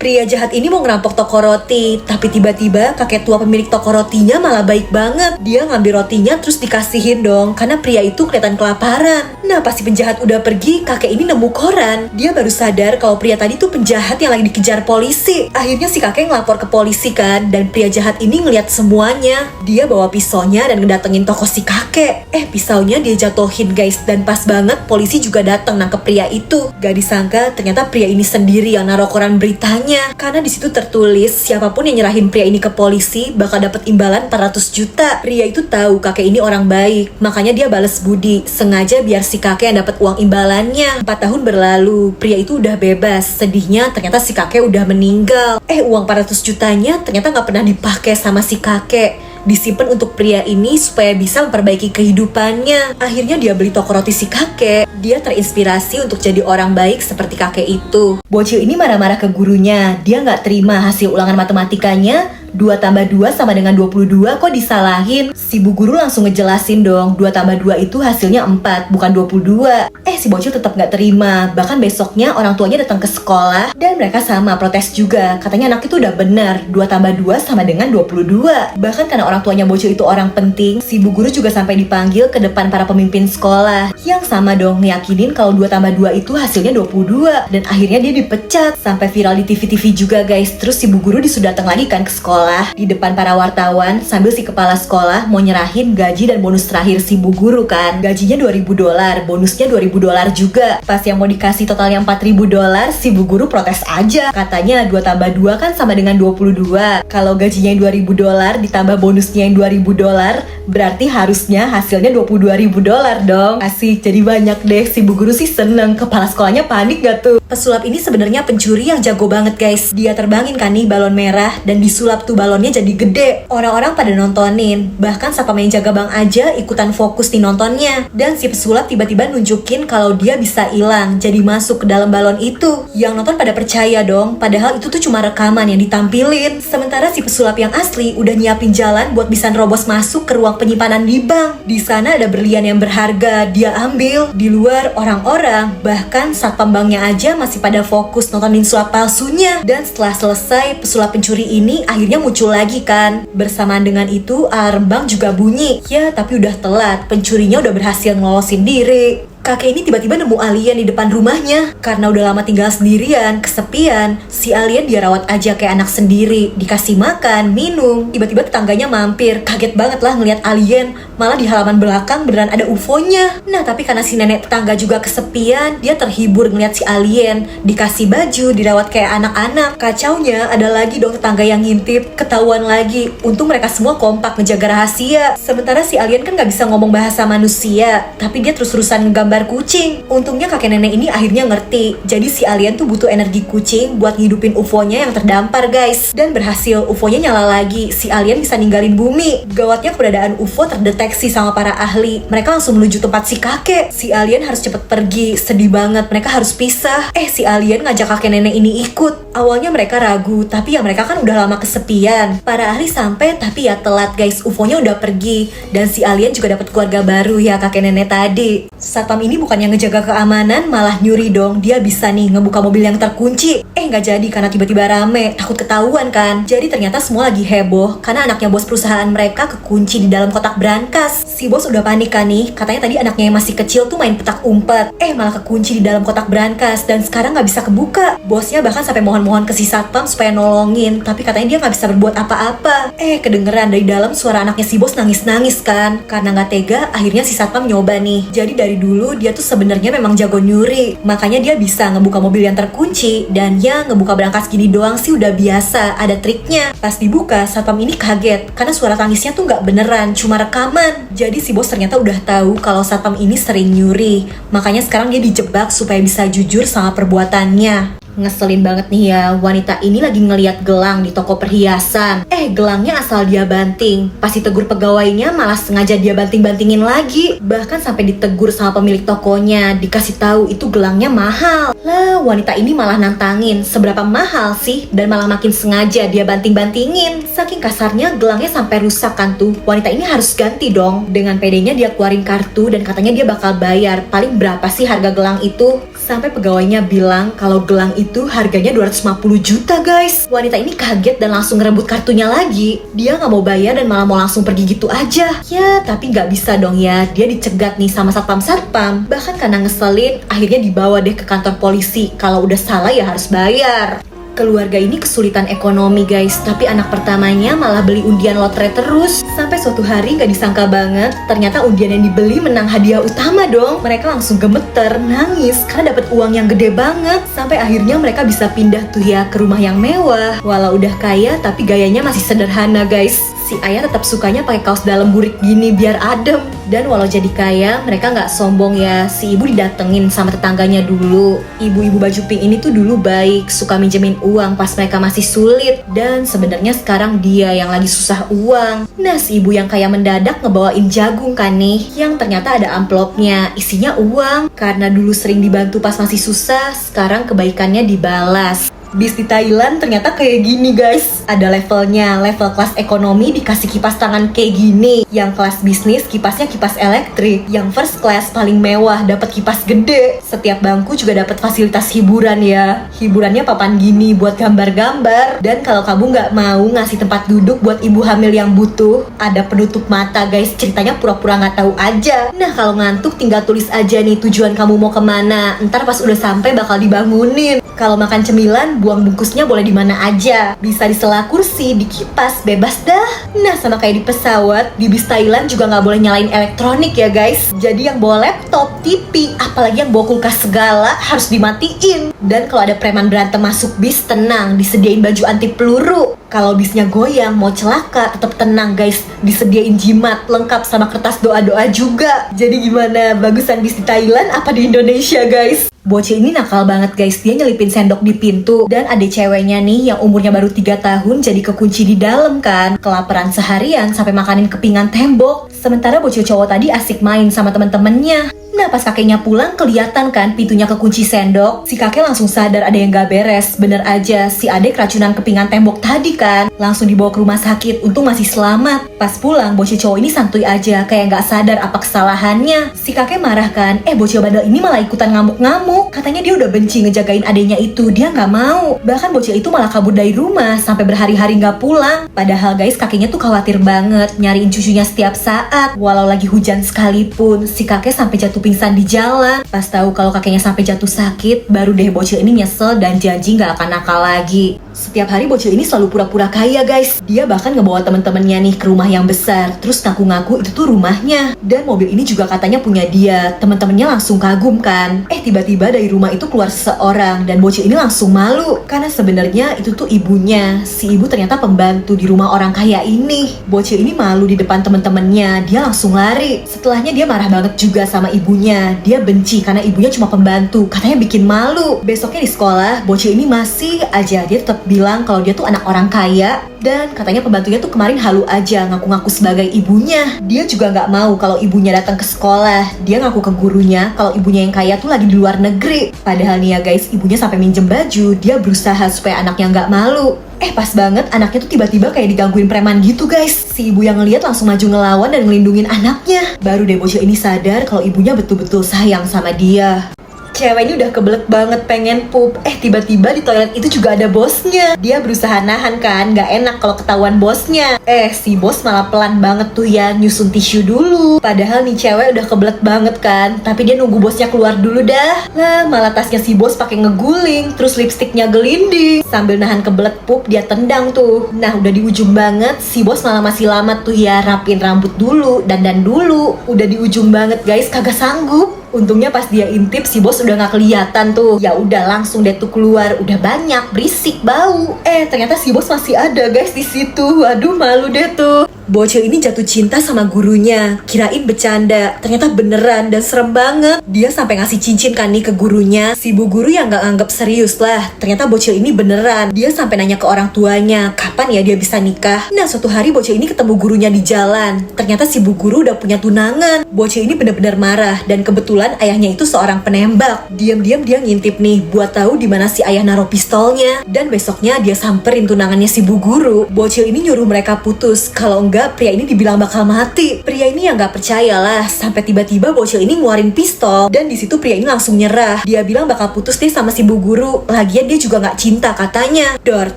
Pria jahat ini mau ngerampok toko roti, tapi tiba-tiba kakek tua pemilik toko rotinya malah baik banget. Dia ngambil rotinya terus dikasihin dong, karena pria itu kelihatan kelaparan. Nah pas si penjahat udah pergi, kakek ini nemu koran. Dia baru sadar kalau pria tadi tuh penjahat yang lagi dikejar polisi. Akhirnya si kakek ngelapor ke polisi kan, dan pria jahat ini ngeliat semuanya. Dia bawa pisaunya dan ngedatengin toko si kakek. Pisaunya dia jatuhin guys, dan pas banget polisi juga datang nangkep pria itu. Gak disangka ternyata pria ini sendiri yang naruh koran beritanya. Karena di situ tertulis siapapun yang nyerahin pria ini ke polisi bakal dapat imbalan 400 juta. Pria itu tahu kakek ini orang baik, makanya dia bales budi, sengaja biar si kakek yang dapat uang imbalannya. 4 tahun berlalu, pria itu udah bebas. Sedihnya ternyata si kakek udah meninggal. Uang 400 jutanya ternyata gak pernah dipakai sama si kakek, disimpan untuk pria ini supaya bisa memperbaiki kehidupannya. Akhirnya dia beli toko roti si kakek. Dia terinspirasi untuk jadi orang baik seperti kakek itu. Bocil ini marah-marah ke gurunya. Dia nggak terima hasil ulangan matematikanya. 2 tambah 2 sama dengan 22, kok disalahin? Si bu guru langsung ngejelasin dong, 2 tambah 2 itu hasilnya 4, bukan 22. Si bocil tetap gak terima. Bahkan besoknya orang tuanya datang ke sekolah, dan mereka sama protes juga. Katanya anak itu udah benar, 2 tambah 2 sama dengan 22. Bahkan karena orang tuanya bocil itu orang penting, si bu guru juga sampai dipanggil ke depan para pemimpin sekolah. Yang sama dong, ngeyakinin kalau 2 tambah 2 itu hasilnya 22. Dan akhirnya dia dipecat. Sampai viral di TV-TV juga guys. Terus si bu guru disuruh datang lagi kan ke sekolah di depan para wartawan sambil si kepala sekolah mau nyerahin gaji dan bonus terakhir si bu guru kan. Gajinya $2.000, bonusnya $2.000 juga. Pas yang mau dikasih totalnya $4.000, si bu guru protes aja. Katanya 2 tambah 2 kan sama dengan 22. Kalau gajinya yang $2.000 ditambah bonusnya yang $2.000, berarti harusnya hasilnya $22.000 dong. Asik, jadi banyak deh. Si bu guru sih seneng. Kepala sekolahnya panik gak tuh? Pesulap ini sebenarnya pencuri yang jago banget guys. Dia terbangin kan nih balon merah dan disulap tuh balonnya jadi gede. Orang-orang pada nontonin. Bahkan satpam yang jaga bank aja ikutan fokus di nontonnya. Dan si pesulap tiba-tiba nunjukin kalau dia bisa hilang, jadi masuk ke dalam balon itu. Yang nonton pada percaya dong, padahal itu tuh cuma rekaman yang ditampilin. Sementara si pesulap yang asli udah nyiapin jalan buat bisa nerobos masuk ke ruang penyimpanan di bank. Di sana ada berlian yang berharga, dia ambil. Di luar orang-orang, bahkan satpam banknya aja masih pada fokus nontonin sulap palsunya. Dan setelah selesai, pesulap pencuri ini akhirnya muncul lagi kan. Bersamaan dengan itu alarm bank juga bunyi. Ya tapi udah telat, pencurinya udah berhasil ngelolosin diri. Kakek ini tiba-tiba nemu alien di depan rumahnya. Karena udah lama tinggal sendirian, kesepian, si alien dia rawat aja kayak anak sendiri. Dikasih makan, minum. Tiba-tiba tetangganya mampir. Kaget banget lah ngeliat alien. Malah di halaman belakang beneran ada UFO-nya. Nah tapi karena si nenek tetangga juga kesepian, dia terhibur ngeliat si alien. Dikasih baju, dirawat kayak anak-anak. Kacaunya ada lagi dong tetangga yang ngintip. Ketahuan lagi. Untung mereka semua kompak ngejaga rahasia. Sementara si alien kan gak bisa ngomong bahasa manusia, tapi dia terus-terusan ngegambar kucing. Untungnya kakek nenek ini akhirnya ngerti. Jadi si alien tuh butuh energi kucing buat ngidupin UFO-nya yang terdampar guys. Dan berhasil, UFO-nya nyala lagi. Si alien bisa ninggalin bumi. Gawatnya keberadaan UFO terdeteksi sama para ahli. Mereka langsung menuju tempat si kakek. Si alien harus cepet pergi. Sedih banget, mereka harus pisah. Si alien ngajak kakek nenek ini ikut. Awalnya mereka ragu, tapi ya mereka kan udah lama kesepian. Para ahli sampai, tapi ya telat guys. UFO-nya udah pergi. Dan si alien juga dapat keluarga baru ya kakek nenek tadi. Satpam ini bukan yang ngejaga keamanan, malah nyuri dong. Dia bisa nih ngebuka mobil yang terkunci. Nggak jadi karena tiba-tiba rame, takut ketahuan kan. Jadi ternyata semua lagi heboh karena anaknya bos perusahaan mereka kekunci di dalam kotak brankas. Si bos udah panik kan nih, katanya tadi anaknya yang masih kecil tuh main petak umpet. Malah kekunci di dalam kotak brankas dan sekarang nggak bisa kebuka. Bosnya bahkan sampai mohon-mohon ke si satpam supaya nolongin, tapi katanya dia nggak bisa berbuat apa-apa. Kedengeran dari dalam suara anaknya si bos nangis-nangis kan. Karena nggak tega, akhirnya si satpam nyoba nih. Jadi dari dulu dia tuh sebenarnya memang jago nyuri, makanya dia bisa ngebuka mobil yang terkunci. Dan ya ngebuka brankas gini doang sih udah biasa, ada triknya. Pas dibuka, satpam ini kaget karena suara tangisnya tuh nggak beneran, cuma rekaman. Jadi si bos ternyata udah tahu kalau satpam ini sering nyuri, makanya sekarang dia dijebak supaya bisa jujur sama perbuatannya. Ngeselin banget nih ya, wanita ini lagi ngeliat gelang di toko perhiasan. Gelangnya asal dia banting. Pas ditegur pegawainya malah sengaja dia banting-bantingin lagi. Bahkan sampai ditegur sama pemilik tokonya, dikasih tahu itu gelangnya mahal. Lah, wanita ini malah nantangin, seberapa mahal sih? Dan malah makin sengaja dia banting-bantingin. Saking kasarnya gelangnya sampai rusak kan tuh. Wanita ini harus ganti dong. Dengan pedenya dia keluarin kartu dan katanya dia bakal bayar. Paling berapa sih harga gelang itu? Sampai pegawainya bilang kalau gelang itu harganya 250 juta guys. Wanita ini kaget dan langsung ngerebut kartunya lagi. Dia nggak mau bayar dan malah mau langsung pergi gitu aja. Ya tapi nggak bisa dong ya, dia dicegat nih sama satpam-satpam. Bahkan karena ngeselin, akhirnya dibawa deh ke kantor polisi. Kalau udah salah ya harus bayar. Keluarga ini kesulitan ekonomi guys, tapi anak pertamanya malah beli undian lotre terus. Sampai suatu hari gak disangka banget, ternyata undian yang dibeli menang hadiah utama dong. Mereka langsung gemeter, nangis, karena dapat uang yang gede banget. Sampai akhirnya mereka bisa pindah tuh ya ke rumah yang mewah. Walau udah kaya, tapi gayanya masih sederhana guys. Si ayah tetap sukanya pakai kaos dalam burik gini biar adem. Dan walau jadi kaya, mereka nggak sombong ya. Si ibu didatengin sama tetangganya dulu. Ibu-ibu baju pink ini tuh dulu baik, suka minjemin uang pas mereka masih sulit. Dan sebenarnya sekarang dia yang lagi susah uang. Nah si ibu yang kaya mendadak ngebawain jagung kan nih, yang ternyata ada amplopnya, isinya uang. Karena dulu sering dibantu pas masih susah, sekarang kebaikannya dibalas. Bis di Thailand ternyata kayak gini guys. Ada levelnya, level kelas ekonomi dikasih kipas tangan kayak gini. Yang kelas bisnis kipasnya kipas elektrik. Yang first class paling mewah dapat kipas gede. Setiap bangku juga dapat fasilitas hiburan ya. Hiburannya papan gini buat gambar-gambar. Dan kalau kamu nggak mau ngasih tempat duduk buat ibu hamil yang butuh, ada penutup mata guys. Ceritanya pura-pura nggak tahu aja. Nah kalau ngantuk tinggal tulis aja nih tujuan kamu mau kemana. Ntar pas udah sampai bakal dibangunin. Kalau makan cemilan, buang bungkusnya boleh di mana aja. Bisa di sela kursi, di kipas, bebas dah. Nah, sama kayak di pesawat, di bis Thailand juga nggak boleh nyalain elektronik ya guys. Jadi yang bawa laptop, TV, apalagi yang bawa kulkas segala harus dimatiin. Dan kalau ada preman berantem masuk bis, tenang, disediain baju anti peluru. Kalau bisnya goyang, mau celaka, tetap tenang guys. Disediain jimat, lengkap sama kertas doa-doa juga. Jadi gimana, bagusan bis di Thailand apa di Indonesia guys? Bocil ini nakal banget guys, dia nyelipin sendok di pintu. Dan adik ceweknya nih yang umurnya baru 3 tahun jadi kekunci di dalam kan. Kelaparan seharian sampai makanin kepingan tembok. Sementara bocil cowok tadi asik main sama temen-temennya. Nah pas kakeknya pulang kelihatan kan pintunya kekunci sendok. Si kakek langsung sadar ada yang gak beres. Bener aja si adik keracunan kepingan tembok tadi kan. Langsung dibawa ke rumah sakit, untung masih selamat. Pas pulang bocil cowok ini santuy aja, kayak gak sadar apa kesalahannya. Si kakek marah kan, bocil bandel ini malah ikutan ngamuk-ngamuk. Katanya dia udah benci ngejagain adenya itu, dia gak mau. Bahkan bocil itu malah kabur dari rumah sampai berhari-hari gak pulang. Padahal guys kakeknya tuh khawatir banget nyariin cucunya setiap saat. Walau lagi hujan sekalipun, si kakek sampai jatuh pingsan di jalan. Pas tahu kalau kakeknya sampai jatuh sakit, baru deh bocil ini nyesel dan janji gak akan nakal lagi. Setiap hari bocil ini selalu pura-pura kaya guys. Dia bahkan ngebawa temen-temennya nih ke rumah yang besar, terus ngaku-ngaku itu tuh rumahnya. Dan mobil ini juga katanya punya dia. Temen-temennya langsung kagum kan. Tiba-tiba dari rumah itu keluar seseorang dan bocil ini langsung malu karena sebenarnya itu tuh ibunya. Si ibu ternyata pembantu di rumah orang kaya ini. Bocil ini malu di depan temen-temennya. Dia langsung lari. Setelahnya dia marah banget juga sama ibunya. Dia benci karena ibunya cuma pembantu. Katanya bikin malu. Besoknya di sekolah, bocil ini masih aja dia tetap bilang kalau dia tuh anak orang kaya. Dan katanya pembantunya tuh kemarin halu aja ngaku-ngaku sebagai ibunya. Dia juga nggak mau kalau ibunya datang ke sekolah. Dia ngaku ke gurunya kalau ibunya yang kaya tuh lagi di luar negeri. Padahal nih ya guys, ibunya sampai minjem baju. Dia berusaha supaya anaknya nggak malu. Pas banget anaknya tuh tiba-tiba kayak digangguin preman gitu guys. Si ibu yang ngeliat langsung maju ngelawan dan ngelindungin anaknya. Baru deh bocil ini sadar kalau ibunya betul-betul sayang sama dia. Cewek ini udah kebelet banget pengen pup. Tiba-tiba di toilet itu juga ada bosnya. Dia berusaha nahan kan, gak enak kalau ketahuan bosnya. Si bos malah pelan banget tuh ya nyusun tisu dulu. Padahal nih cewek udah kebelet banget kan, tapi dia nunggu bosnya keluar dulu dah. Lah malah tasnya si bos pakai ngeguling, terus lipstiknya gelinding. Sambil nahan kebelet pup dia tendang tuh. Nah udah di ujung banget, si bos malah masih lama tuh ya rapin rambut dulu, dandan dulu. Udah di ujung banget guys, kagak sanggup. Untungnya pas dia intip si bos udah nggak kelihatan tuh. Ya udah langsung deh tuh keluar, udah banyak berisik bau. Ternyata si bos masih ada guys di situ. Waduh malu deh tuh. Bocil ini jatuh cinta sama gurunya. Kirain bercanda, ternyata beneran dan serem banget. Dia sampai ngasih cincin kan nih ke gurunya. Si bu guru yang nggak anggap serius lah. Ternyata bocil ini beneran. Dia sampai nanya ke orang tuanya, kapan ya dia bisa nikah. Nah suatu hari bocil ini ketemu gurunya di jalan. Ternyata si bu guru udah punya tunangan. Bocil ini bener-bener marah dan kebetulan ayahnya itu seorang penembak. Diam-diam dia ngintip nih buat tahu di mana si ayah naruh pistolnya. Dan besoknya dia samperin tunangannya si bu guru. Bocil ini nyuruh mereka putus. Kalau enggak enggak pria ini dibilang bakal mati. Pria ini yang gak percaya lah, sampai tiba-tiba bocil ini ngeluarin pistol. Dan di situ pria ini langsung nyerah. Dia bilang bakal putus deh sama si bu guru. Lagian dia juga gak cinta katanya. Dor,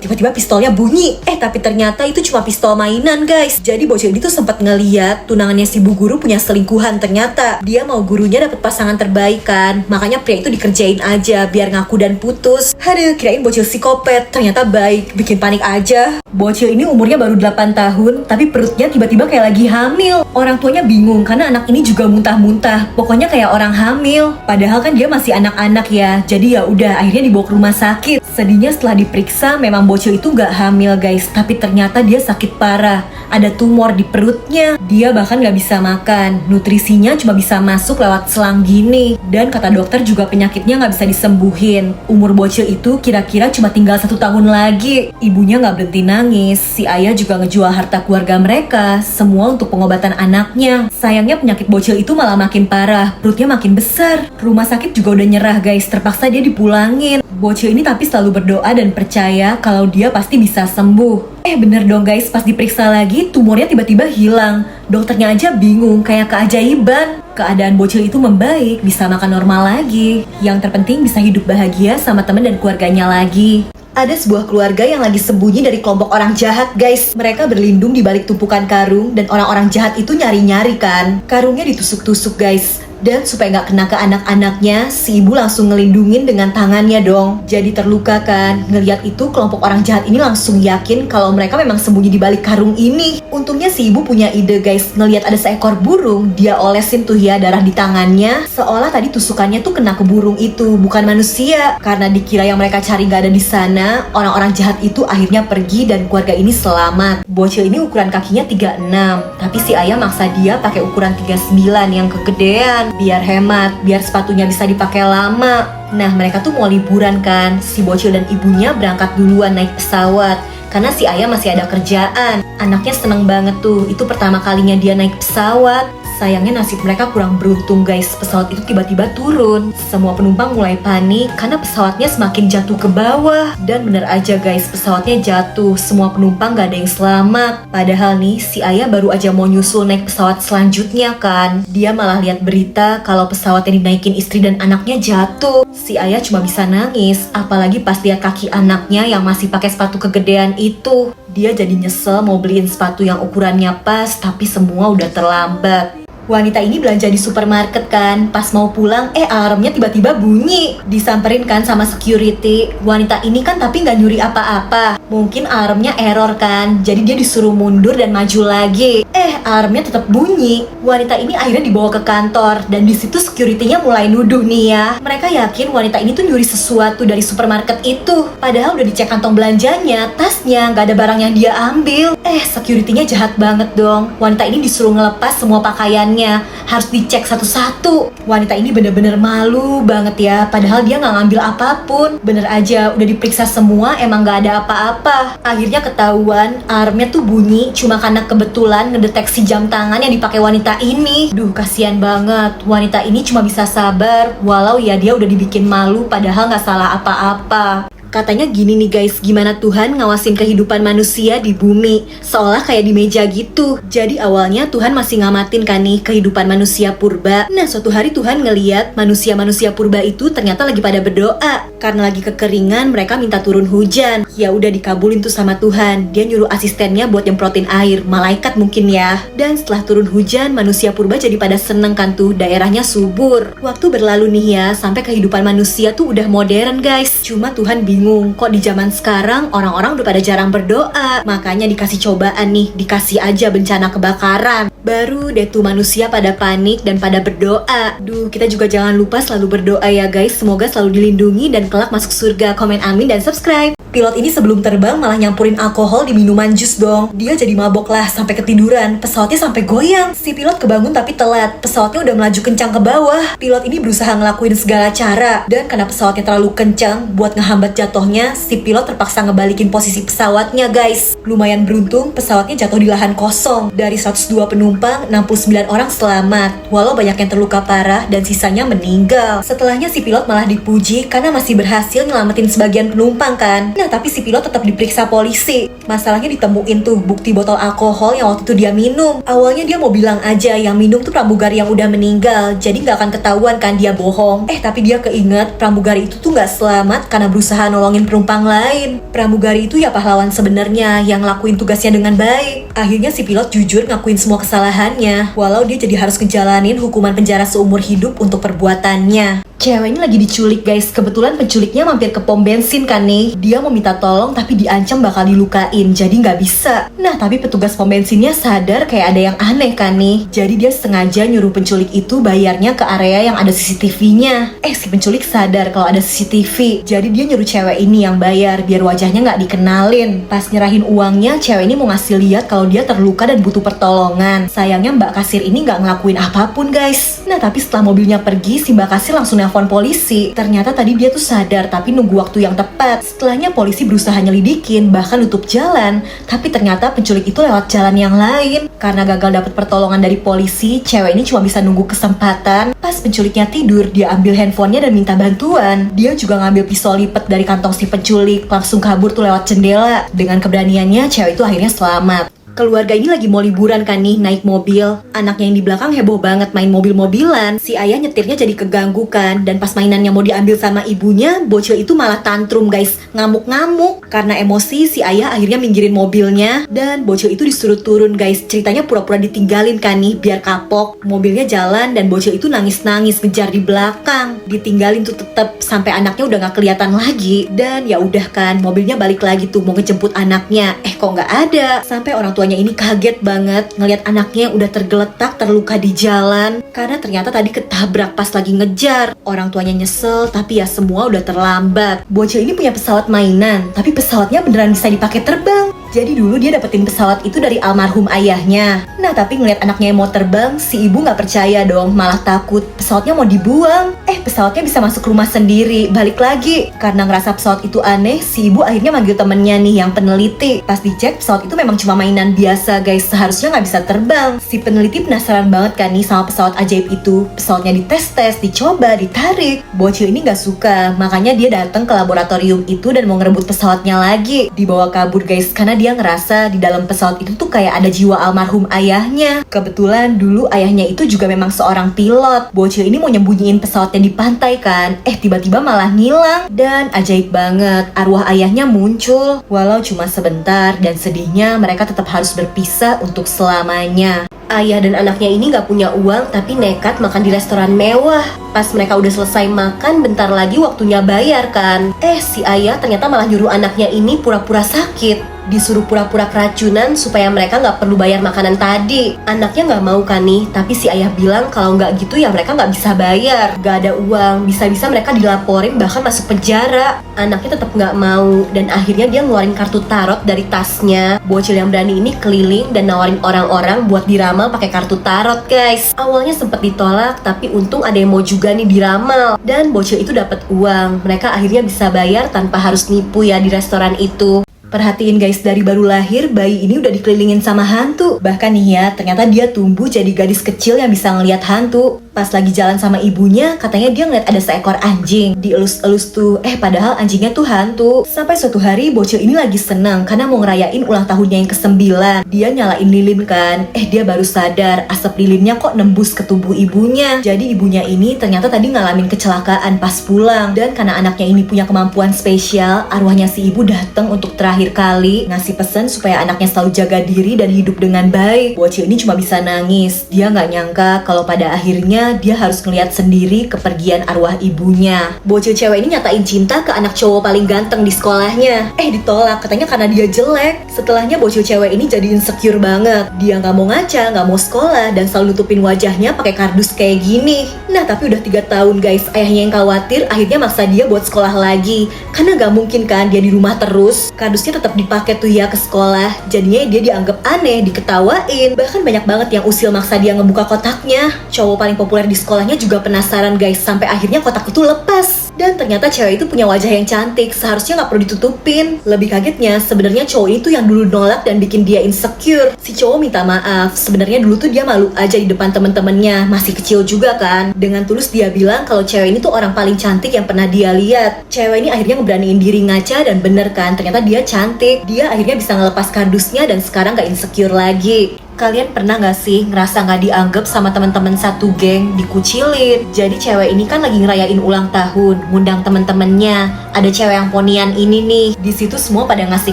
tiba-tiba pistolnya bunyi. Tapi ternyata itu cuma pistol mainan guys. Jadi bocil ini tuh sempat ngeliat tunangannya si bu guru punya selingkuhan. Ternyata dia mau gurunya dapet pasangan terbaik kan. Makanya pria itu dikerjain aja biar ngaku dan putus. Aduh, kirain bocil psikopat, ternyata baik, bikin panik aja. Bocil ini umurnya baru 8 tahun, tapi perutnya tiba-tiba kayak lagi hamil. Orang tuanya bingung karena anak ini juga muntah-muntah. Pokoknya kayak orang hamil. Padahal kan dia masih anak-anak ya. Jadi ya udah, akhirnya dibawa ke rumah sakit. Sedihnya setelah diperiksa, memang bocil itu gak hamil guys, tapi ternyata dia sakit parah. Ada tumor di perutnya. Dia bahkan gak bisa makan. Nutrisinya cuma bisa masuk lewat selang gini. Dan kata dokter juga penyakitnya gak bisa disembuhin. Umur bocil itu kira-kira cuma tinggal 1 tahun lagi. Ibunya gak berhenti nangis. Si ayah juga ngejual harta keluarga mereka, semua untuk pengobatan anaknya. Sayangnya penyakit bocil itu malah makin parah. Perutnya makin besar. Rumah sakit juga udah nyerah guys. Terpaksa dia dipulangin. Bocil ini tapi selalu berdoa dan percaya kalau dia pasti bisa sembuh. Bener dong guys, pas diperiksa lagi tumornya tiba-tiba hilang. Dokternya aja bingung, kayak keajaiban. Keadaan bocil itu membaik, bisa makan normal lagi. Yang terpenting bisa hidup bahagia sama teman dan keluarganya lagi. Ada sebuah keluarga yang lagi sembunyi dari kelompok orang jahat guys. Mereka berlindung di balik tumpukan karung dan orang-orang jahat itu nyari-nyari kan. Karungnya ditusuk-tusuk guys. Dan supaya gak kena ke anak-anaknya, si ibu langsung ngelindungin dengan tangannya dong. Jadi terluka kan. Ngeliat itu kelompok orang jahat ini langsung yakin kalau mereka memang sembunyi di balik karung ini. Untungnya si ibu punya ide guys. Ngeliat ada seekor burung, dia olesin tuh ya darah di tangannya. Seolah tadi tusukannya tuh kena ke burung itu, bukan manusia. Karena dikira yang mereka cari gak ada di sana, orang-orang jahat itu akhirnya pergi dan keluarga ini selamat. Bocil ini ukuran kakinya 36, tapi si ayah maksa dia pakai ukuran 39 yang kegedean. Biar hemat, biar sepatunya bisa dipakai lama. Nah, mereka tuh mau liburan kan. Si bocil dan ibunya berangkat duluan naik pesawat. Karena si ayah masih ada kerjaan. Anaknya seneng banget tuh. Itu pertama kalinya dia naik pesawat. Sayangnya nasib mereka kurang beruntung guys. Pesawat itu tiba-tiba turun. Semua penumpang mulai panik karena pesawatnya semakin jatuh ke bawah. Dan bener aja guys, pesawatnya jatuh. Semua penumpang gak ada yang selamat. Padahal nih, si ayah baru aja mau nyusul naik pesawat selanjutnya kan. Dia malah lihat berita kalau pesawat yang dinaikin istri dan anaknya jatuh. Si ayah cuma bisa nangis. Apalagi pas lihat kaki anaknya yang masih pakai sepatu kegedean itu. Dia jadi nyesel mau beliin sepatu yang ukurannya pas, tapi semua udah terlambat. Wanita ini belanja di supermarket kan. Pas mau pulang, alarmnya tiba-tiba bunyi. Disamperin kan sama security. Wanita ini kan tapi nggak nyuri apa-apa. Mungkin alarmnya error kan. Jadi dia disuruh mundur dan maju lagi. Alarmnya tetap bunyi. Wanita ini akhirnya dibawa ke kantor. Dan di situ security-nya mulai nuduh nih ya. Mereka yakin wanita ini tuh nyuri sesuatu dari supermarket itu. Padahal udah dicek kantong belanjanya, tasnya, nggak ada barang yang dia ambil. Security-nya jahat banget dong. Wanita ini disuruh ngelepas semua pakaiannya. Harus dicek satu-satu. Wanita ini bener-bener malu banget ya. Padahal dia gak ngambil apapun. Bener aja, udah diperiksa semua, emang gak ada apa-apa. Akhirnya ketahuan, alarmnya tuh bunyi cuma karena kebetulan ngedeteksi jam tangan yang dipakai wanita ini. Duh, kasihan banget. Wanita ini cuma bisa sabar, walau ya dia udah dibikin malu padahal gak salah apa-apa. Katanya gini nih guys, gimana Tuhan ngawasin kehidupan manusia di bumi. Seolah kayak di meja gitu. Jadi awalnya Tuhan masih ngamatin kan nih kehidupan manusia purba. Nah suatu hari Tuhan ngeliat manusia-manusia purba itu ternyata lagi pada berdoa. Karena lagi kekeringan mereka minta turun hujan. Ya udah dikabulin tuh sama Tuhan. Dia nyuruh asistennya buat nyemprotin air. Malaikat mungkin ya. Dan setelah turun hujan manusia purba jadi pada seneng kan tuh, daerahnya subur. Waktu berlalu nih ya, sampai kehidupan manusia tuh udah modern guys. Cuma Tuhan bingung. Kok di zaman sekarang orang-orang udah pada jarang berdoa. Makanya dikasih cobaan nih, dikasih aja bencana kebakaran. Baru deh tuh manusia pada panik dan pada berdoa. Duh, kita juga jangan lupa selalu berdoa ya guys. Semoga selalu dilindungi dan kelak masuk surga. Komen amin dan subscribe. Pilot ini sebelum terbang malah nyampurin alkohol di minuman jus dong. Dia jadi mabok lah sampai ketiduran. Pesawatnya sampai goyang. Si pilot kebangun tapi telat. Pesawatnya udah melaju kencang ke bawah. Pilot ini berusaha ngelakuin segala cara. Dan karena pesawatnya terlalu kencang buat ngehambat jatuhnya, si pilot terpaksa ngebalikin posisi pesawatnya guys. Lumayan beruntung pesawatnya jatuh di lahan kosong. Dari 102 penumpang, 69 orang selamat. Walau banyak yang terluka parah dan sisanya meninggal. Setelahnya si pilot malah dipuji karena masih berhasil nyelamatin sebagian penumpang kan. Nah tapi si pilot tetap diperiksa polisi. Masalahnya ditemuin tuh bukti botol alkohol yang waktu itu dia minum. Awalnya dia mau bilang aja yang minum tuh pramugari yang udah meninggal, jadi nggak akan ketahuan kan dia bohong. Tapi dia keinget pramugari itu tuh nggak selamat karena berusaha nolongin penumpang lain. Pramugari itu ya pahlawan sebenarnya yang lakuin tugasnya dengan baik. Akhirnya si pilot jujur ngakuin semua kesalahannya, walau dia jadi harus ngejalanin hukuman penjara seumur hidup untuk perbuatannya. Cewek ini lagi diculik guys, kebetulan penculiknya mampir ke pom bensin kan nih. Dia mau minta tolong tapi diancam bakal dilukain, jadi nggak bisa. Nah tapi petugas pom bensinnya sadar kayak ada yang aneh kan nih. Jadi dia sengaja nyuruh penculik itu bayarnya ke area yang ada CCTV-nya. Si penculik sadar kalau ada CCTV, jadi dia nyuruh cewek ini yang bayar biar wajahnya nggak dikenalin. Pas nyerahin uangnya, cewek ini mau ngasih lihat kalau dia terluka dan butuh pertolongan. Sayangnya mbak kasir ini nggak ngelakuin apapun guys. Nah tapi setelah mobilnya pergi, si mbak kasir langsung nelfon polisi. Ternyata tadi dia tuh sadar tapi nunggu waktu yang tepat. Setelahnya polisi berusaha nyelidikin, bahkan nutup jalan. Tapi ternyata penculik itu lewat jalan yang lain. Karena gagal dapet pertolongan dari polisi, cewek ini cuma bisa nunggu kesempatan. Pas penculiknya tidur, dia ambil handphonenya dan minta bantuan. Dia juga ngambil pisau lipat dari kantong si penculik, langsung kabur tuh lewat jendela. Dengan keberaniannya, cewek itu akhirnya selamat. Keluarga ini lagi mau liburan kan nih, naik mobil. Anaknya yang di belakang heboh banget main mobil-mobilan. Si ayah nyetirnya jadi keganggu kan. Dan pas mainannya mau diambil sama ibunya, bocil itu malah tantrum guys, ngamuk-ngamuk. Karena emosi, si ayah akhirnya minggirin mobilnya. Dan bocil itu disuruh turun guys. Ceritanya pura-pura ditinggalin kan nih, biar kapok. Mobilnya jalan dan bocil itu nangis-nangis ngejar di belakang. Ditinggalin tuh tetep sampai anaknya udah gak kelihatan lagi. Dan ya udah kan, mobilnya balik lagi tuh mau ngejemput anaknya. Kok gak ada. Sampai orang tuanya ini kaget banget ngelihat anaknya yang udah tergeletak terluka di jalan karena ternyata tadi ketabrak pas lagi ngejar. Orang tuanya nyesel tapi ya semua udah terlambat. Bocil ini punya pesawat mainan tapi pesawatnya beneran bisa dipakai terbang. Jadi dulu dia dapetin pesawat itu dari almarhum ayahnya. Nah tapi ngeliat anaknya yang mau terbang, si ibu gak percaya dong, malah takut pesawatnya mau dibuang. Pesawatnya bisa masuk rumah sendiri, balik lagi. Karena ngerasa pesawat itu aneh, si ibu akhirnya manggil temennya nih yang peneliti. Pas dicek pesawat itu memang cuma mainan biasa guys, seharusnya gak bisa terbang. Si peneliti penasaran banget kan nih sama pesawat ajaib itu. Pesawatnya dites-tes, dicoba, ditarik. Bocil ini gak suka, makanya dia datang ke laboratorium itu dan mau ngerebut pesawatnya lagi. Dibawa kabur guys, karena dia ngerasa di dalam pesawat itu tuh kayak ada jiwa almarhum ayahnya. Kebetulan dulu ayahnya itu juga memang seorang pilot. Bocil ini mau nyembunyiin pesawatnya di pantai kan. Tiba-tiba malah ngilang. Dan ajaib banget, arwah ayahnya muncul. Walau cuma sebentar dan sedihnya mereka tetap harus berpisah untuk selamanya. Ayah dan anaknya ini gak punya uang tapi nekat makan di restoran mewah. Pas mereka udah selesai makan, bentar lagi waktunya bayar kan. Si ayah ternyata malah nyuruh anaknya ini pura-pura sakit. Disuruh pura-pura keracunan supaya mereka gak perlu bayar makanan tadi. Anaknya gak mau kan nih, tapi si ayah bilang kalau gak gitu ya mereka gak bisa bayar. Gak ada uang, bisa-bisa mereka dilaporin bahkan masuk penjara. Anaknya tetap gak mau dan akhirnya dia ngeluarin kartu tarot dari tasnya. Bocil yang berani ini keliling dan nawarin orang-orang buat diramal pakai kartu tarot guys. Awalnya sempet ditolak tapi untung ada yang mau juga nih diramal. Dan bocil itu dapat uang. Mereka akhirnya bisa bayar tanpa harus nipu ya di restoran itu. Perhatiin guys, dari baru lahir, bayi ini udah dikelilingin sama hantu. Bahkan nih ya, ternyata dia tumbuh jadi gadis kecil yang bisa ngelihat hantu. Pas lagi jalan sama ibunya, katanya dia ngeliat ada seekor anjing. Dielus-elus tuh, padahal anjingnya tuh hantu. Sampai suatu hari, bocil ini lagi senang karena mau ngerayain ulang tahunnya yang ke-9. Dia nyalain lilin kan, dia baru sadar asap lilinnya kok nembus ke tubuh ibunya. Jadi ibunya ini ternyata tadi ngalamin kecelakaan pas pulang. Dan karena anaknya ini punya kemampuan spesial, arwahnya si ibu datang untuk terakhir kali ngasih pesan supaya anaknya selalu jaga diri dan hidup dengan baik. Bocil ini cuma bisa nangis. Dia nggak nyangka kalau pada akhirnya dia harus ngeliat sendiri kepergian arwah ibunya. Bocil cewek ini nyatain cinta ke anak cowok paling ganteng di sekolahnya. Ditolak, katanya karena dia jelek. Setelahnya bocil cewek ini jadi insecure banget. Dia nggak mau ngaca, nggak mau sekolah, dan selalu nutupin wajahnya pakai kardus kayak gini. Nah tapi udah 3 tahun guys, ayahnya yang khawatir akhirnya maksa dia buat sekolah lagi. Karena nggak mungkin kan dia di rumah terus. Kardusnya tetap dipakai tuh ya ke sekolah. Jadinya dia dianggap aneh, diketawain. Bahkan banyak banget yang usil maksa dia ngebuka kotaknya. Cowok paling populer di sekolahnya juga penasaran guys, sampai akhirnya kotak itu lepas. Dan ternyata cewek itu punya wajah yang cantik, seharusnya nggak perlu ditutupin. Lebih kagetnya, sebenarnya cowok itu yang dulu nolak dan bikin dia insecure. Si cowok minta maaf, sebenarnya dulu tuh dia malu aja di depan temen-temennya, masih kecil juga kan. Dengan tulus dia bilang kalau cewek ini tuh orang paling cantik yang pernah dia lihat. Cewek ini akhirnya ngeberaniin diri ngaca dan bener kan, ternyata dia cantik. Dia akhirnya bisa ngelepas kardusnya dan sekarang gak insecure lagi. Kalian pernah gak sih ngerasa gak dianggap sama teman-teman satu geng, dikucilin? Jadi cewek ini kan lagi ngerayain ulang tahun, ngundang temen-temennya. Ada cewek yang ponian ini nih. Di situ semua pada ngasih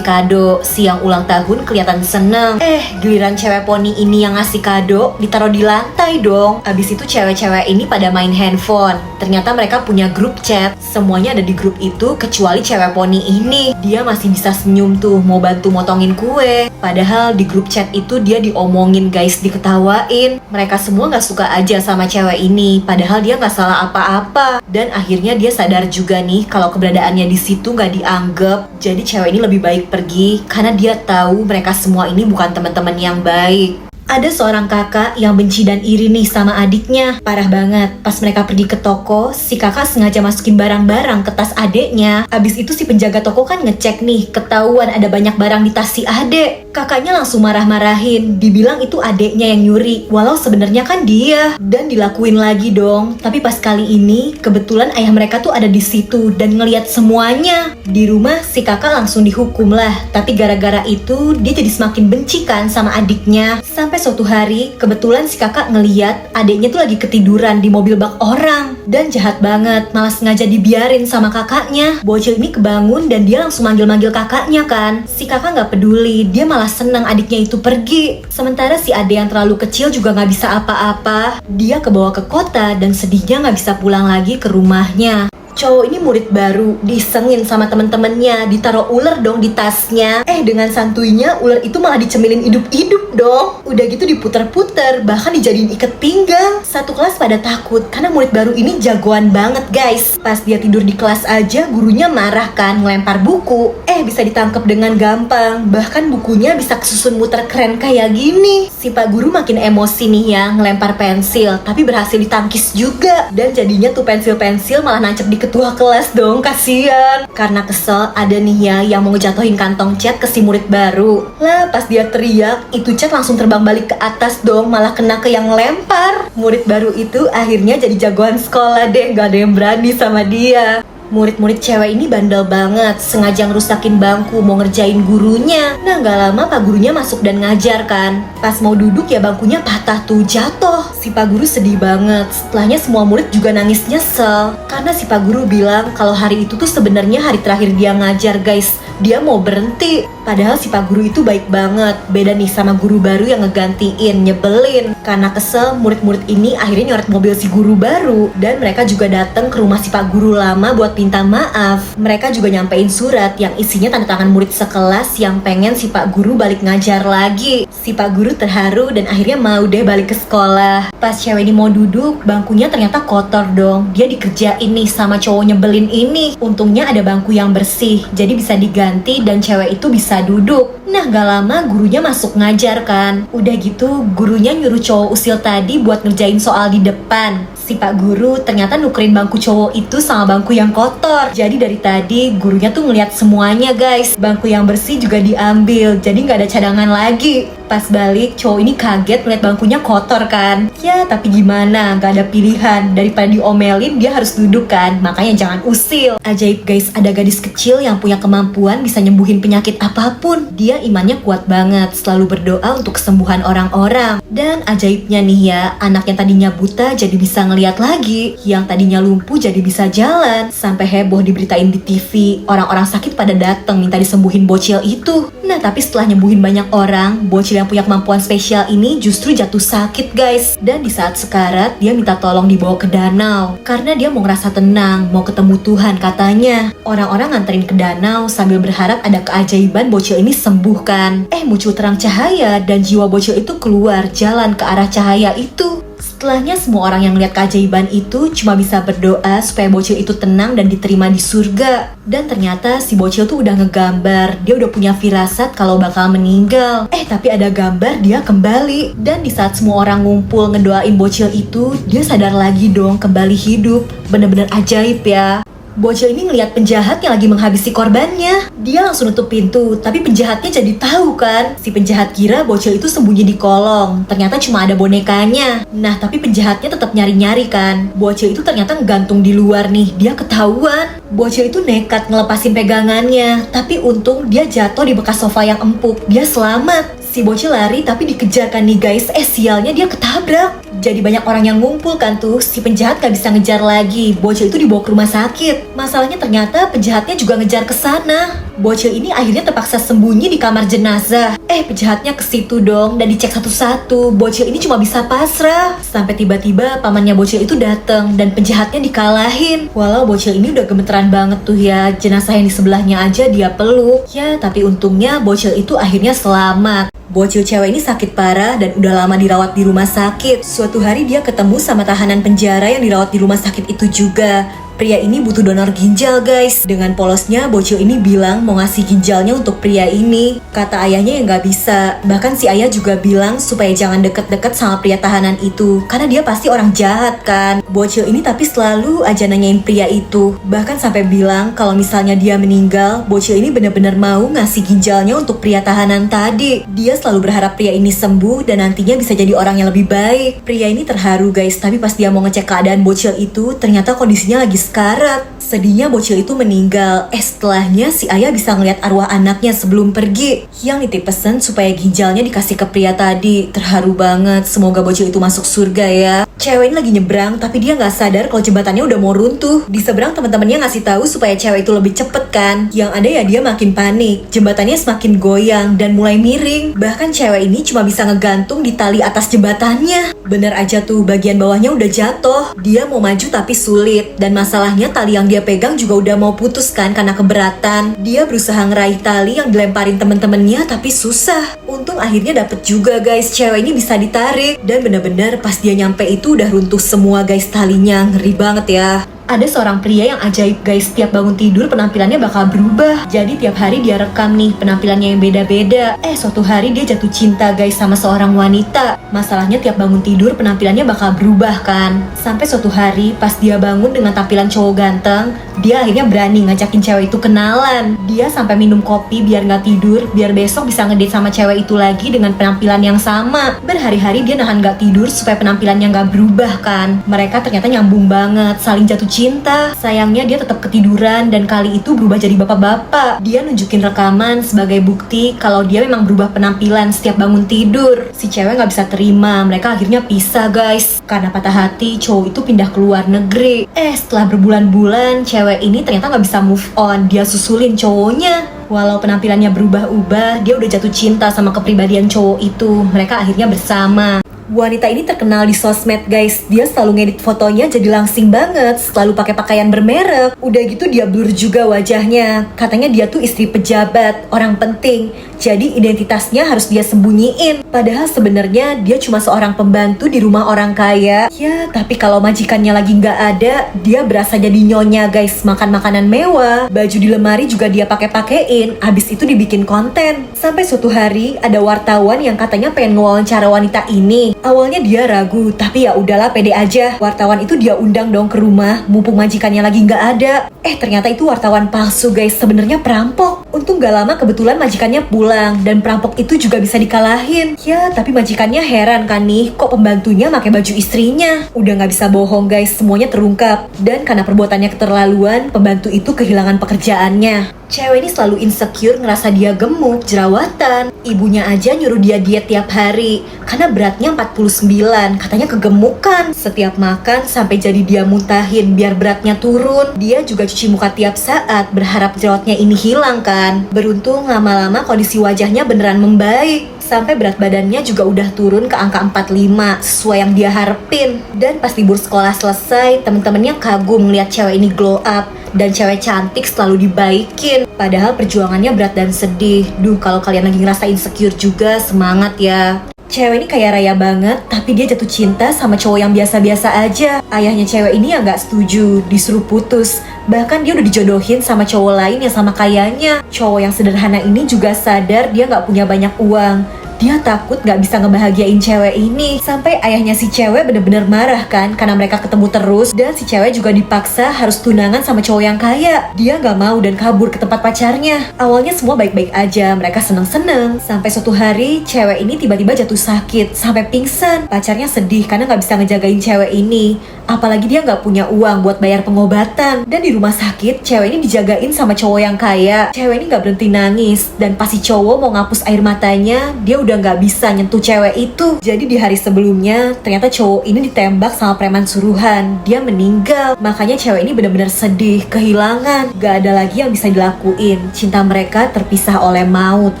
kado. Si yang ulang tahun kelihatan seneng. Giliran cewek poni ini yang ngasih kado ditaruh di lantai dong. Abis itu cewek-cewek ini pada main handphone. Ternyata mereka punya grup chat. Semuanya ada di grup itu kecuali cewek poni ini. Dia masih bisa senyum tuh, mau bantu motongin kue. Padahal di grup chat itu dia diomongin guys, diketawain. Mereka semua gak suka aja sama cewek ini, padahal dia gak salah apa-apa. Dan akhirnya dia sadar juga nih kalau keberadaannya di situ gak dianggap. Jadi cewek ini lebih baik pergi karena dia tahu mereka semua ini bukan teman-teman yang baik. Ada seorang kakak yang benci dan iri nih sama adiknya. Parah banget, pas mereka pergi ke toko, si kakak sengaja masukin barang-barang ke tas adeknya. Abis itu si penjaga toko kan ngecek nih, ketahuan ada banyak barang di tas si adek. Kakaknya langsung marah-marahin, dibilang itu adeknya yang nyuri, walau sebenarnya kan dia. Dan dilakuin lagi dong. Tapi pas kali ini, kebetulan ayah mereka tuh ada di situ dan ngeliat semuanya. Di rumah si kakak langsung dihukum lah. Tapi gara-gara itu, dia jadi semakin benci kan sama adiknya. Sampai suatu hari, kebetulan si kakak ngeliat adeknya tuh lagi ketiduran di mobil bak orang. Dan jahat banget, malah sengaja dibiarin sama kakaknya. Bocil ini kebangun dan dia langsung manggil-manggil kakaknya kan. Si kakak gak peduli, dia malah seneng adiknya itu pergi. Sementara si adek yang terlalu kecil juga gak bisa apa-apa. Dia kebawa ke kota dan sedihnya gak bisa pulang lagi ke rumahnya. Cowok ini murid baru, disengin sama temen-temennya, ditaruh ular dong di tasnya. Dengan santuinya ular itu malah dicemilin hidup-hidup dong. Udah gitu diputer-puter, bahkan dijadiin ikat pinggang. Satu kelas pada takut karena murid baru ini jagoan banget guys. Pas dia tidur di kelas aja, gurunya marah kan, ngelempar buku. Bisa ditangkap dengan gampang. Bahkan bukunya bisa kesusun muter keren kayak gini. Si pak guru makin emosi nih ya, ngelempar pensil, tapi berhasil ditangkis juga. Dan jadinya tuh pensil-pensil malah nancep di ketua kelas dong, kasian. Karena kesel, ada nih ya yang mau ngejatuhin kantong cat ke si murid baru. Lah pas dia teriak, itu cat langsung terbang balik ke atas dong, malah kena ke yang lempar. Murid baru itu akhirnya jadi jagoan sekolah deh, gak ada yang berani sama dia. Murid-murid cewek ini bandel banget, sengaja ngerusakin bangku, mau ngerjain gurunya. Nah gak lama pak gurunya masuk dan ngajar kan. Pas mau duduk ya bangkunya patah tuh, jatuh. Si pak guru sedih banget, setelahnya semua murid juga nangis nyesel. Karena si pak guru bilang kalau hari itu tuh sebenarnya hari terakhir dia ngajar guys. Dia mau berhenti, padahal si pak guru itu baik banget. Beda nih sama guru baru yang ngegantiin, nyebelin. Karena kesel, murid-murid ini akhirnya nyoret mobil si guru baru. Dan mereka juga datang ke rumah si pak guru lama buat minta maaf. Mereka juga nyampein surat yang isinya tanda tangan murid sekelas yang pengen si pak guru balik ngajar lagi. Si pak guru terharu dan akhirnya mau deh balik ke sekolah. Pas cewek ini mau duduk, bangkunya ternyata kotor dong. Dia dikerjain nih sama cowok nyebelin ini. Untungnya ada bangku yang bersih, jadi bisa diganti dan cewek itu bisa duduk. Nah gak lama gurunya masuk ngajar kan. Udah gitu gurunya nyuruh cowok usil tadi buat ngerjain soal di depan. Si pak guru ternyata nukerin bangku cowok itu sama bangku yang kotor. Jadi dari tadi gurunya tuh ngeliat semuanya guys. Bangku yang bersih juga diambil, jadi gak ada cadangan lagi. Pas balik cowok ini kaget melihat bangkunya kotor kan. Ya tapi gimana, gak ada pilihan. Daripada diomelin dia harus duduk kan. Makanya jangan usil. Ajaib guys, ada gadis kecil yang punya kemampuan bisa nyembuhin penyakit apapun. Dia imannya kuat banget, selalu berdoa untuk kesembuhan orang-orang. Dan ajaibnya nih ya, anak yang tadinya buta jadi bisa ngeliat lagi. Yang tadinya lumpuh jadi bisa jalan. Sampai heboh diberitain di TV. Orang-orang sakit pada datang minta disembuhin bocil itu. Nah tapi setelah nyembuhin banyak orang, bocil yang punya kemampuan spesial ini justru jatuh sakit guys. Dan di saat sekarat dia minta tolong dibawa ke danau karena dia mau ngerasa tenang, mau ketemu Tuhan katanya. Orang-orang nganterin ke danau sambil berharap ada keajaiban bocil ini sembuh kan. Muncul terang cahaya dan jiwa bocil itu keluar jalan ke arah cahaya itu. Setelahnya semua orang yang lihat keajaiban itu cuma bisa berdoa supaya bocil itu tenang dan diterima di surga. Dan ternyata si bocil tuh udah ngegambar, dia udah punya firasat kalau bakal meninggal. Tapi ada gambar dia kembali. Dan di saat semua orang ngumpul ngedoain bocil itu, dia sadar lagi dong kembali hidup. Bener-bener ajaib ya. Bocil ini ngelihat penjahat yang lagi menghabisi korbannya. Dia langsung nutup pintu, tapi penjahatnya jadi tahu kan. Si penjahat kira bocil itu sembunyi di kolong. Ternyata cuma ada bonekanya. Nah, tapi penjahatnya tetap nyari-nyari kan. Bocil itu ternyata ngegantung di luar nih. Dia ketahuan. Bocil itu nekat ngelepasin pegangannya. Tapi untung dia jatuh di bekas sofa yang empuk. Dia selamat. Si bocil lari tapi dikejar kan nih guys. Sialnya dia ketabrak. Jadi banyak orang yang ngumpul kan tuh. Si penjahat gak bisa ngejar lagi. Bocil itu dibawa ke rumah sakit. Masalahnya ternyata penjahatnya juga ngejar ke sana. Bocil ini akhirnya terpaksa sembunyi di kamar jenazah. Penjahatnya ke situ dong dan dicek satu-satu. Bocil ini cuma bisa pasrah. Sampai tiba-tiba pamannya bocil itu datang dan penjahatnya dikalahin. Walau bocil ini udah gemeteran banget tuh ya. Jenazah yang di sebelahnya aja dia peluk. Ya, tapi untungnya bocil itu akhirnya selamat. Bocil cewek ini sakit parah dan udah lama dirawat di rumah sakit. Suatu hari dia ketemu sama tahanan penjara yang dirawat di rumah sakit itu juga. Pria ini butuh donor ginjal guys. Dengan polosnya bocil ini bilang mau ngasih ginjalnya untuk pria ini. Kata ayahnya yang gak bisa. Bahkan si ayah juga bilang supaya jangan deket-deket sama pria tahanan itu. Karena dia pasti orang jahat kan. Bocil ini tapi selalu aja nanyain pria itu. Bahkan sampai bilang kalau misalnya dia meninggal, bocil ini bener-bener mau ngasih ginjalnya untuk pria tahanan tadi. Dia selalu berharap pria ini sembuh dan nantinya bisa jadi orang yang lebih baik. Pria ini terharu guys, tapi pas dia mau ngecek keadaan bocil itu, ternyata kondisinya lagi sekarat. Sedihnya bocil itu meninggal. Setelahnya si ayah bisa ngeliat arwah anaknya sebelum pergi. Yang nitip pesen supaya ginjalnya dikasih ke pria tadi. Terharu banget. Semoga bocil itu masuk surga ya. Cewek ini lagi nyebrang, tapi dia nggak sadar kalau jembatannya udah mau runtuh. Di seberang teman-temannya ngasih tahu supaya cewek itu lebih cepet kan. Yang ada ya dia makin panik. Jembatannya semakin goyang dan mulai miring. Bahkan cewek ini cuma bisa ngegantung di tali atas jembatannya. Bener aja tuh, bagian bawahnya udah jatuh. Dia mau maju tapi sulit. Dan masalahnya tali yang dia pegang juga udah mau putus kan karena keberatan. Dia berusaha ngeraih tali yang dilemparin temen-temennya tapi susah. Untung akhirnya dapet juga guys. Cewek ini bisa ditarik. Dan bener-bener pas dia nyampe itu udah runtuh semua guys talinya. Ngeri banget ya. Ada seorang pria yang ajaib guys, tiap bangun tidur penampilannya bakal berubah. Jadi tiap hari dia rekam nih penampilannya yang beda-beda. Suatu hari dia jatuh cinta guys sama seorang wanita. Masalahnya tiap bangun tidur penampilannya bakal berubah kan. Sampai suatu hari pas dia bangun dengan tampilan cowok ganteng, dia akhirnya berani ngajakin cewek itu kenalan. Dia sampai minum kopi biar gak tidur, biar besok bisa ngedate sama cewek itu lagi dengan penampilan yang sama. Berhari-hari dia nahan gak tidur supaya penampilannya gak berubah kan. Mereka ternyata nyambung banget, saling jatuh cinta. Sayangnya dia tetap ketiduran dan kali itu berubah jadi bapak-bapak. Dia nunjukin rekaman sebagai bukti kalau dia memang berubah penampilan setiap bangun tidur. Si cewek gak bisa terima, mereka akhirnya pisah guys. Karena patah hati, cowok itu pindah ke luar negeri. Setelah berbulan-bulan, cewek ini ternyata gak bisa move on. Dia susulin cowoknya. Walau penampilannya berubah-ubah, dia udah jatuh cinta sama kepribadian cowok itu. Mereka akhirnya bersama. Wanita ini terkenal di sosmed guys. Dia selalu ngedit fotonya jadi langsing banget, selalu pakai pakaian bermerek. Udah gitu dia blur juga wajahnya. Katanya dia tuh istri pejabat, orang penting. Jadi identitasnya harus dia sembunyiin. Padahal sebenarnya dia cuma seorang pembantu di rumah orang kaya. Ya, tapi kalau majikannya lagi nggak ada, dia berasa jadi nyonya guys, makan makanan mewah. Baju di lemari juga dia pakai-pakein. Abis itu dibikin konten. Sampai suatu hari ada wartawan yang katanya pengen ngewawancara wanita ini. Awalnya dia ragu, tapi ya udahlah pede aja. Wartawan itu dia undang dong ke rumah, mumpung majikannya lagi nggak ada. Ternyata itu wartawan palsu guys, sebenarnya perampok. Untung gak lama kebetulan majikannya pulang dan perampok itu juga bisa dikalahin. Ya, tapi majikannya heran kan nih, kok pembantunya pakai baju istrinya. Udah nggak bisa bohong guys, semuanya terungkap. Dan karena perbuatannya keterlaluan, pembantu itu kehilangan pekerjaannya. Cewek ini selalu insecure, ngerasa dia gemuk, jerawatan. Ibunya aja nyuruh dia diet tiap hari karena beratnya 49, katanya kegemukan. Setiap makan sampai jadi dia muntahin biar beratnya turun. Dia juga cuci muka tiap saat, berharap jerawatnya ini hilang kan. Beruntung lama-lama kondisi wajahnya beneran membaik. Sampai berat badannya juga udah turun ke angka 45, sesuai yang dia harapin. Dan pas libur sekolah selesai, temen-temennya kagum ngeliat cewek ini glow up. Dan cewek cantik selalu dibaikin. Padahal perjuangannya berat dan sedih. Duh, kalau kalian lagi ngerasa insecure juga, semangat ya. Cewek ini kaya raya banget, tapi dia jatuh cinta sama cowok yang biasa-biasa aja. Ayahnya cewek ini ya gak setuju, disuruh putus. Bahkan dia udah dijodohin sama cowok lain yang sama kayanya. Cowok yang sederhana ini juga sadar dia gak punya banyak uang. Dia takut gak bisa ngebahagiain cewek ini. Sampai ayahnya si cewek bener-bener marah kan, karena mereka ketemu terus. Dan si cewek juga dipaksa harus tunangan sama cowok yang kaya. Dia gak mau dan kabur ke tempat pacarnya. Awalnya semua baik-baik aja, mereka seneng-seneng. Sampai suatu hari, cewek ini tiba-tiba jatuh sakit sampai pingsan. Pacarnya sedih karena gak bisa ngejagain cewek ini. Apalagi dia gak punya uang buat bayar pengobatan. Dan di rumah sakit, cewek ini dijagain sama cowok yang kaya. Cewek ini gak berhenti nangis. Dan pas si cowok mau ngapus air matanya, dia udah gak bisa nyentuh cewek itu. Jadi di hari sebelumnya, ternyata cowok ini ditembak sama preman suruhan. Dia meninggal. Makanya cewek ini benar-benar sedih, kehilangan. Gak ada lagi yang bisa dilakuin. Cinta mereka terpisah oleh maut.